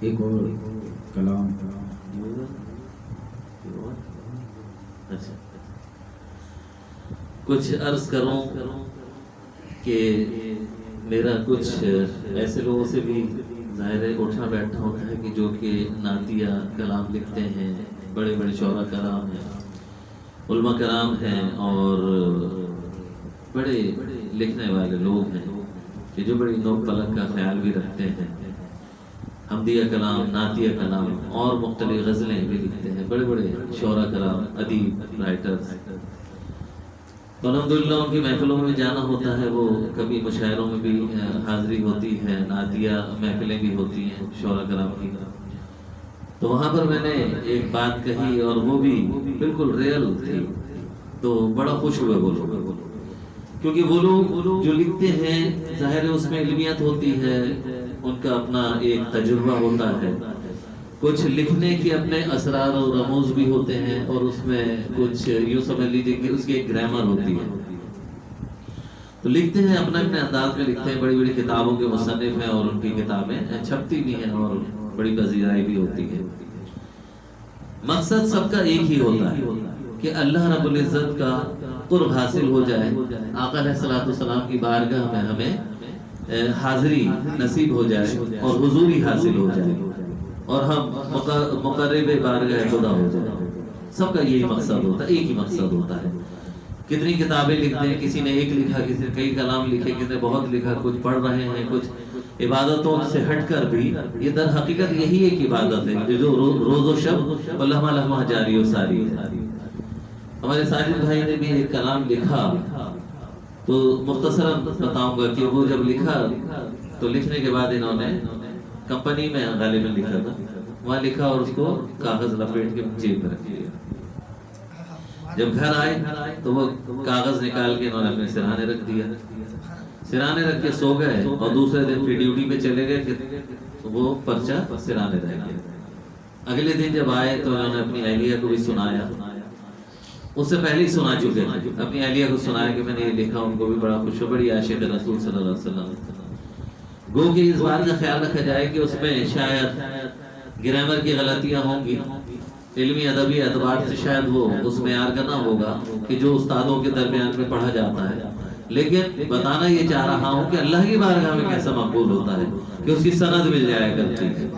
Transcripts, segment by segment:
ایک اور کلام اچھا کچھ عرض کروں کہ میرا کچھ ایسے لوگوں سے بھی ظاہر ہے اٹھنا بیٹھنا ہوتا ہے کہ جو کہ نعتیہ کلام لکھتے ہیں، بڑے بڑے شعراء کرام ہیں، علماء کرام ہیں، اور بڑے لکھنے والے لوگ ہیں کہ جو بڑی نوک پلک کا خیال بھی رکھتے ہیں، حمدیہ کلام، نعتیہ کلام اور مختلف غزلیں بھی لکھتے ہیں، بڑے بڑے شعراء کرام، ادیب، رائٹرز۔ تو الحمدللہ ان کی محفلوں میں جانا ہوتا ہے، وہ کبھی مشاعروں میں بھی حاضری ہوتی ہے، نعتیہ محفلیں بھی ہوتی ہیں شعراء کرام کی۔ تو وہاں پر میں نے ایک بات کہی اور وہ بھی بالکل ریئل تھی، تو بڑا خوش ہوئے وہ لوگ، کیونکہ وہ لوگ جو لکھتے ہیں ظاہر اس میں علمیت ہوتی ہے، ان کا اپنا ایک تجربہ ہوتا ہے، کچھ لکھنے کے اپنے اسرار و رموز بھی ہوتے ہیں، اور اس میں کچھ یوں سمجھ لیجیے کہ اس کی ایک گرامر ہوتی ہے۔ تو لکھتے ہیں اپنے انداز میں لکھتے ہیں، بڑی بڑی کتابوں کے مصنف ہیں اور ان کی کتابیں چھپتی بھی ہیں اور بڑی پذیرائی بھی ہوتی ہے۔ مقصد سب کا ایک ہی ہوتا ہے کہ اللہ رب العزت کا قرب حاصل ہو جائے، آقا علیہ الصلوۃ والسلام کی بارگاہ میں ہمیں حاضری نصیب ہو جائے اور حضوری حاصل ہو جائے، اور ہم مقرب بارگاہ خدا ہو جائے۔ سب کا یہی مقصد ہوتا ہے، ایک ہی مقصد ہوتا ہے۔ کتنی کتابیں لکھتے ہیں، کسی نے ایک لکھا، کسی نے کئی کلام لکھے، کسی نے بہت لکھا، کچھ پڑھ رہے ہیں، کچھ عبادتوں سے ہٹ کر بھی یہ در حقیقت یہی ایک عبادت ہے جو روز و شب و لمحہ لمحہ جاری و ساری ہے۔ ہمارے ساجد بھائی نے بھی ایک کلام لکھا، تو مختصراً بتاؤں گا کہ وہ جب لکھا تو لکھنے کے بعد انہوں نے کمپنی میں غالباً لکھا تھا، وہاں لکھا اور اس کو کاغذ لپیٹ کے جیب میں رکھ لیا۔ جب گھر آئے تو وہ کاغذ نکال کے انہوں نے اپنے سرہانے رکھ دیا، سرہانے رکھ کے سو گئے، اور دوسرے دن پھر ڈیوٹی پہ چلے گئے کہ وہ پرچہ سرہانے رہ گیا۔ اگلے دن جب آئے تو انہوں نے اپنی اہلیہ کو بھی سنایا، اس سے پہلے ہی سنا چکے تھے، اپنی اہلیہ کو سنایا کہ میں نے یہ لکھا، ان کو بھی بڑا خوش ہو، بڑی عاشق رسول صلی اللہ علیہ وسلم۔ گو کہ اس بات کا خیال رکھا جائے کہ اس میں شاید گرامر کی غلطیاں ہوں گی، علمی ادبی اعتبار سے شاید وہ اس معیار کا نہ ہوگا کہ جو استادوں کے درمیان میں پڑھا جاتا ہے، لیکن بتانا یہ چاہ رہا ہوں کہ اللہ کی بارگاہ میں کیسا مقبول ہوتا ہے کہ اس کی سند مل جایا کرتی ہے۔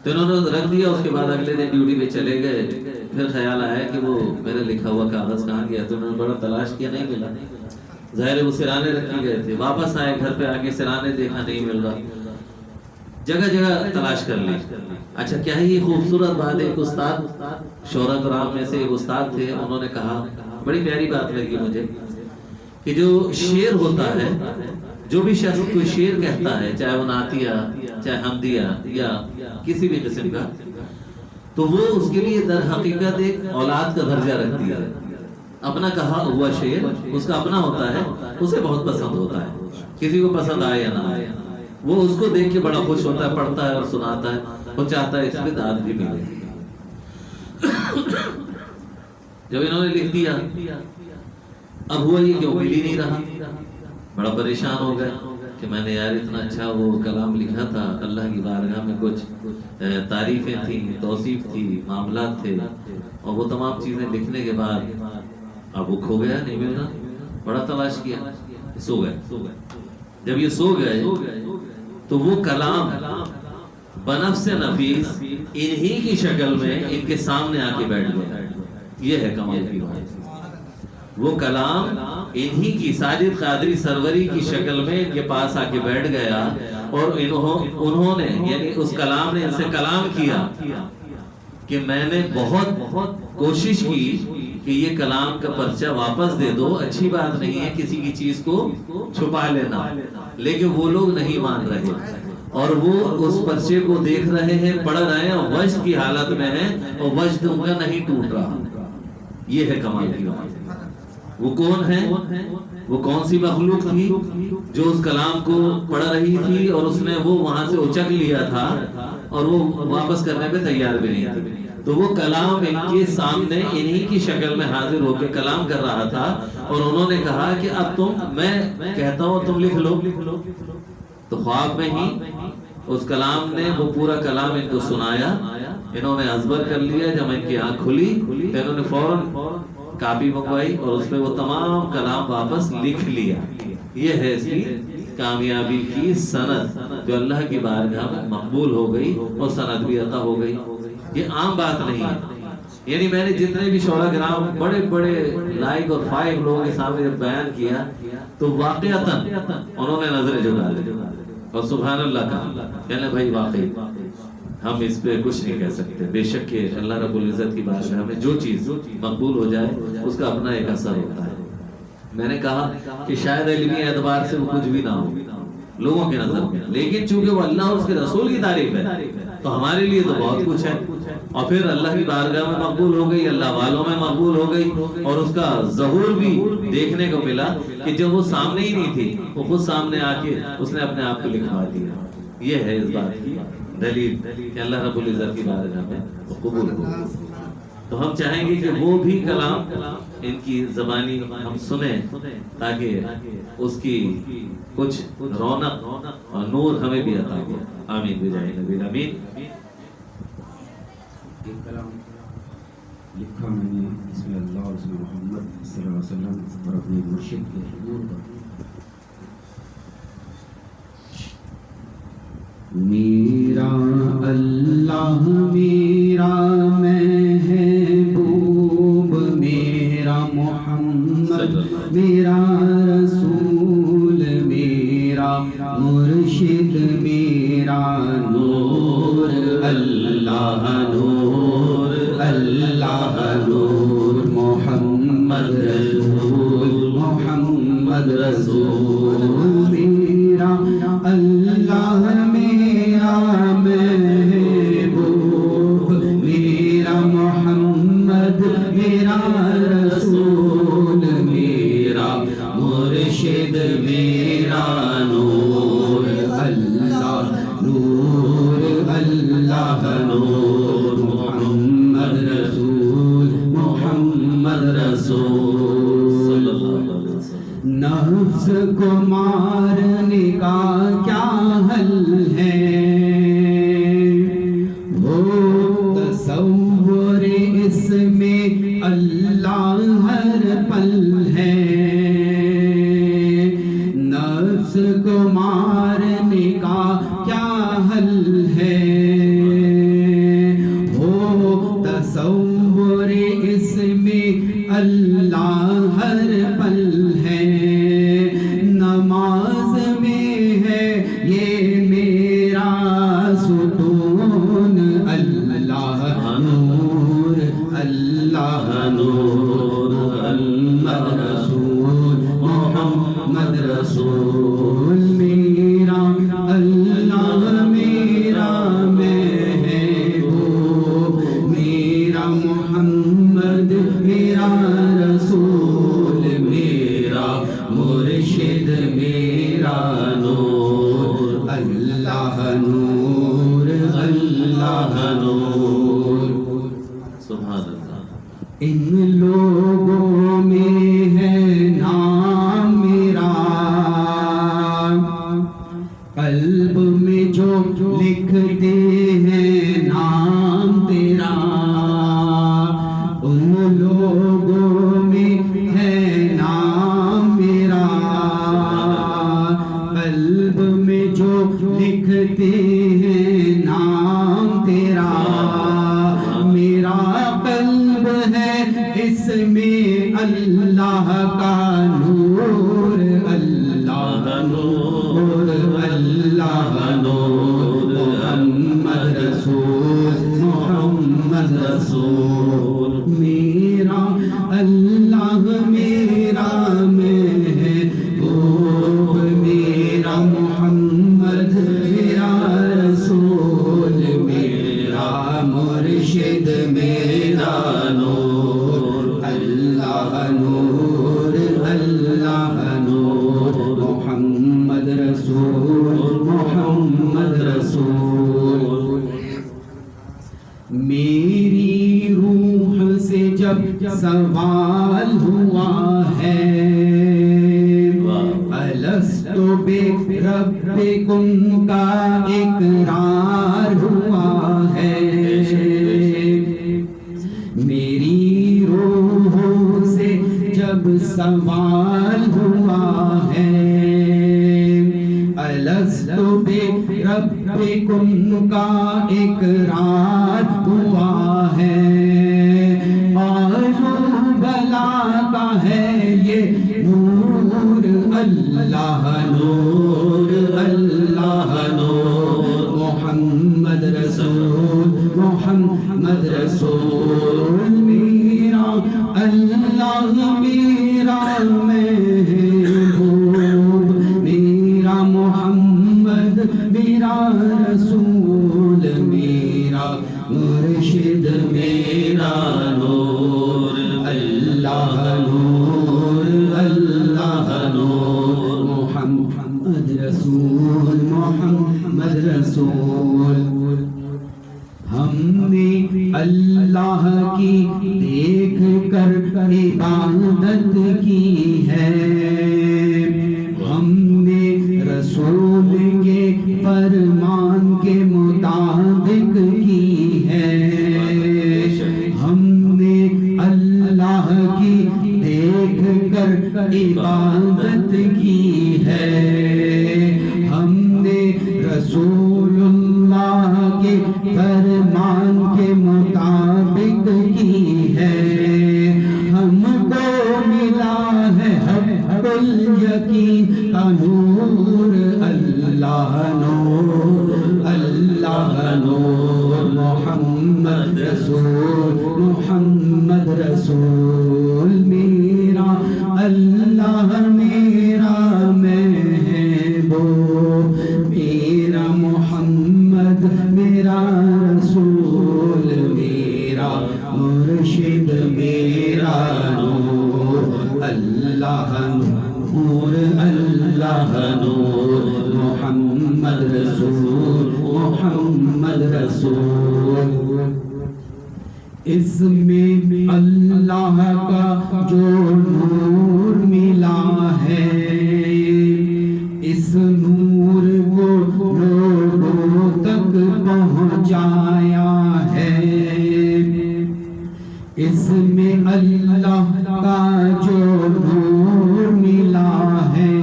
تو انہوں نے رکھ دیا، اس کے بعد اگلے دن ڈیوٹی پہ چلے گئے، پھر خیال آیا کہ وہ میرا لکھا ہوا کاغذ کہاں گیا، تو انہوں نے بڑا تلاش کیا، نہیں ملا۔ ظاہر وہ سرانے رکھے گئے تھے، واپس آئے گھر پہ، آگے سرانے دیکھا نہیں مل رہا، جگہ جگہ تلاش کر لی۔ اچھا کیا ہی خوبصورت بات، ایک استاد شعراء کرام میں سے ایک استاد تھے، انہوں نے کہا، بڑی پیاری بات لگی مجھے، کہ جو شعر ہوتا ہے، جو بھی شخص کوئی شعر کہتا ہے، چاہے وہ نعتیہ، چاہے حمدیہ یا کسی بھی قسم کا، تو وہ اس کے لیے در حقیقت ایک اولاد کا درجہ رکھتی ہے۔ اپنا کہا ہوا شعر اس کا اپنا ہوتا ہے، اسے بہت پسند ہوتا ہے، کسی کو پسند آئے یا نہ آئے، وہ اس کو دیکھ کے بڑا خوش ہوتا ہے، پڑھتا ہے اور سناتا ہے، وہ چاہتا ہے اس میں داد بھی ملے۔ جب انہوں نے لکھ دیا، اب ہوا یہ کہ وہ مل ہی نہیں رہا، بڑا پریشان ہو گئے کہ میں نے یار اتنا اچھا وہ کلام لکھا تھا، اللہ کی بارگاہ میں کچھ تعریفیں تھیں، توصیف تھی، معاملات تھے، اور وہ تمام چیزیں لکھنے کے بعد اب وہ کھو گیا، نہیں مل رہا۔ بڑا تلاش کیا، سو گئے۔ جب یہ سو گئے تو وہ کلام بنفس نفیس انہی کی شکل میں ان کے سامنے آ کے بیٹھ گئے۔ یہ ہے کمال کی بات، وہ کلام انہی کی ساجد قادری سروری کی شکل میں ان کے پاس آ کے بیٹھ گیا، اور انہوں نے یعنی اس کلام نے ان سے کلام کیا کہ میں نے بہت کوشش کی کہ یہ کلام کا پرچہ واپس دے دو، اچھی بات نہیں ہے کسی کی چیز کو چھپا لینا، لیکن وہ لوگ نہیں مان رہے، اور وہ اس پرچے کو دیکھ رہے ہیں، پڑھ رہے ہیں، اور وجد کی حالت میں ہیں، اور وجد ان کا نہیں ٹوٹ رہا۔ یہ ہے کمال کی بات۔ وہ کون ہے؟ وہ کون سی مخلوق تھی جو اس کلام کو پڑھ رہی تھی، اور اس نے وہ وہاں سے اچک لیا تھا اور وہ واپس کرنے پہ تیار بھی نہیں تھی۔ تو وہ کلام ان کے سامنے انہی کی شکل میں حاضر ہو کے کلام کر رہا تھا، اور انہوں نے کہا کہ اب میں کہتا ہوں تم لکھ لو۔ تو خواب میں ہی اس کلام نے وہ پورا کلام ان کو سنایا، انہوں نے ازبر کر لیا. جب ان کی آنکھ کھلی تو انہوں نے فوراً کاپی منگوائی اور اس پہ وہ تمام کلام واپس لکھ لیا. یہ ہے اس کی کامیابی کی سند جو اللہ کی بارگاہ میں مقبول ہو گئی اور سند بھی عطا ہو گئی. یہ عام بات نہیں ہے. یعنی میں نے جتنے بھی شعراء کرام بڑے بڑے لائق اور فائق لوگوں کے سامنے جب بیان کیا تو واقعتاً انہوں نے نظریں جھکا لی اور سبحان اللہ کہا. کہنے بھائی واقعی ہم اس پہ کچھ نہیں کہہ سکتے. بے شک کہ اللہ رب العزت کی بارگاہ میں جو چیز مقبول ہو جائے اس کا اپنا ایک اثر ہوتا ہے. میں نے کہا کہ شاید علمی اعتبار سے وہ کچھ بھی نہ ہو لوگوں کے نظر میں، لیکن چونکہ وہ اللہ اور اس کے رسول کی تعریف ہے تو ہمارے لیے تو بہت کچھ ہے. اور پھر اللہ کی بارگاہ میں مقبول ہو گئی، اللہ والوں میں مقبول ہو گئی، اور اس کا ظہور بھی دیکھنے کو ملا کہ جب وہ سامنے ہی نہیں تھی وہ خود سامنے آ کے اس نے اپنے آپ کو لکھوا دیا. یہ ہے اس بات کی دلیل کہ اللہ رب العزت کی بارگاہ میں قبول ہو. تو ہم چاہیں گے کہ وہ بھی کلام ان کی زبانی ہم سنیں تاکہ اس کی کچھ رونق اور نور ہمیں بھی عطا ہو. آمین بجائے نبی آمین. ایک کلام لکھا میں نے اس میں اللہ اور اس میں محمد صلی اللہ علیہ وسلم اور اپنے مرشد کے حضور پر. میرا اللہ میرا محبوب میرا محمد میرا رسول میرا مرشد میرا نور اللہ نور اللہ نور محمد رسول محمد رسول میرا اللہ میرا محبوب میرا محمد میرا رسول میرا مرشد میرا نور اللہ نور اللہ نور محمد رسول محمد رسول. نفس کو مارنے کا کیا حل ہے، ہو تصور اس میں اللہ ہر پل ہے. نفس کو مارنے کا کیا حل ہے، ہو تصور اس میں اللہ ہر پل ہے. نماز میں ہے یہ میرا ستون اللہ نور اللہ نور محمد رسول محمد رسول میرا اللہ میرا محبوب میرا محمد میرا رسول میرا مرشد میرا نور اللہ نور اللہ نور. سبحان اللہ. ان لوگوں میں ہے نام میرا، قلب میں جو لکھتے ہیں نام تیرا. ان لوگوں میں ہے نام میرا، قلب میں جو لکھتے ہیں نام تیرا. میرا قلب ہے اس میں اللہ کا نور اللہ نور اللہ نور محمد رسول محمد رسول. میرا اللہ میرا محبوب میرا محمد میرا رسول میرا مرشد میرا نور اللہ نور اللہ نور محمد رسول محمد رسول. میری روح سے جب سوال ہوا ہے الستو بربکم کا اقرار بکم کا اقرار ہوا ہے، معلوم بلا کا ہے یہ نور اللہ نور اللہ نور، محمد رسول محمد رسول، میرا اللہ میرا محبوب، میرا محمد میرا رسول، میرا مرشد میرا نور، اللہ نور اللہ نور، محمد رسول محمد رسول۔ ہم نے اللہ کی دیکھ کر عبادت کی ہے، ہم نے رسول کے فرمان کے مطابق کی ہے، ہم نے اللہ کی دیکھ کر عبادت کی ہے، ہم نے رسول اللہ کے فرمان کے مطابق کی ہے، ہم کو ملا ہے حق الیقین کا نور، اللہ نور اللہ نور، محمد رسول محمد رسول، میرا اللہ میرا محبوب، میرا محمد میرا رسول، میرا مرشد میرا نور، اللہ نور اللہ نور، محمد رسول محمد رسول۔ اس میں اللہ کا جو نور ملا ہے، اس نور کو لوگوں تک پہنچایا ہے، اس میں اللہ کا جو نور ملا ہے،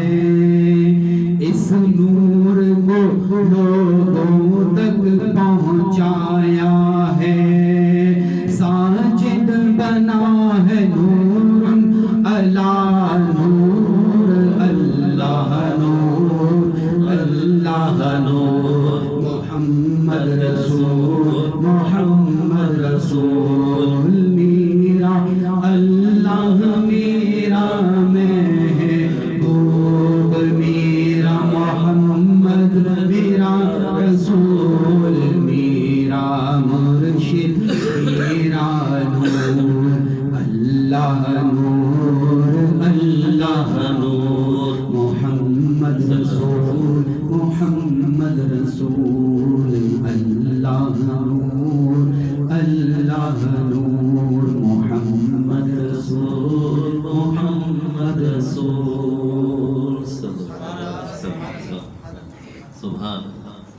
اس نور کو لوگوں تک پہنچایا ہے، ساجد بنا ہے نور علی نور، اللہ نور اللہ نور، محمد رسول محمد رسول، میرا اللہ میرا محبوب، میرا محمد میرا رسول، میرا مرشد میرا نور، اللہ نور اللہ نور، محمد رسول محمد رسول، اللہ نور اللہ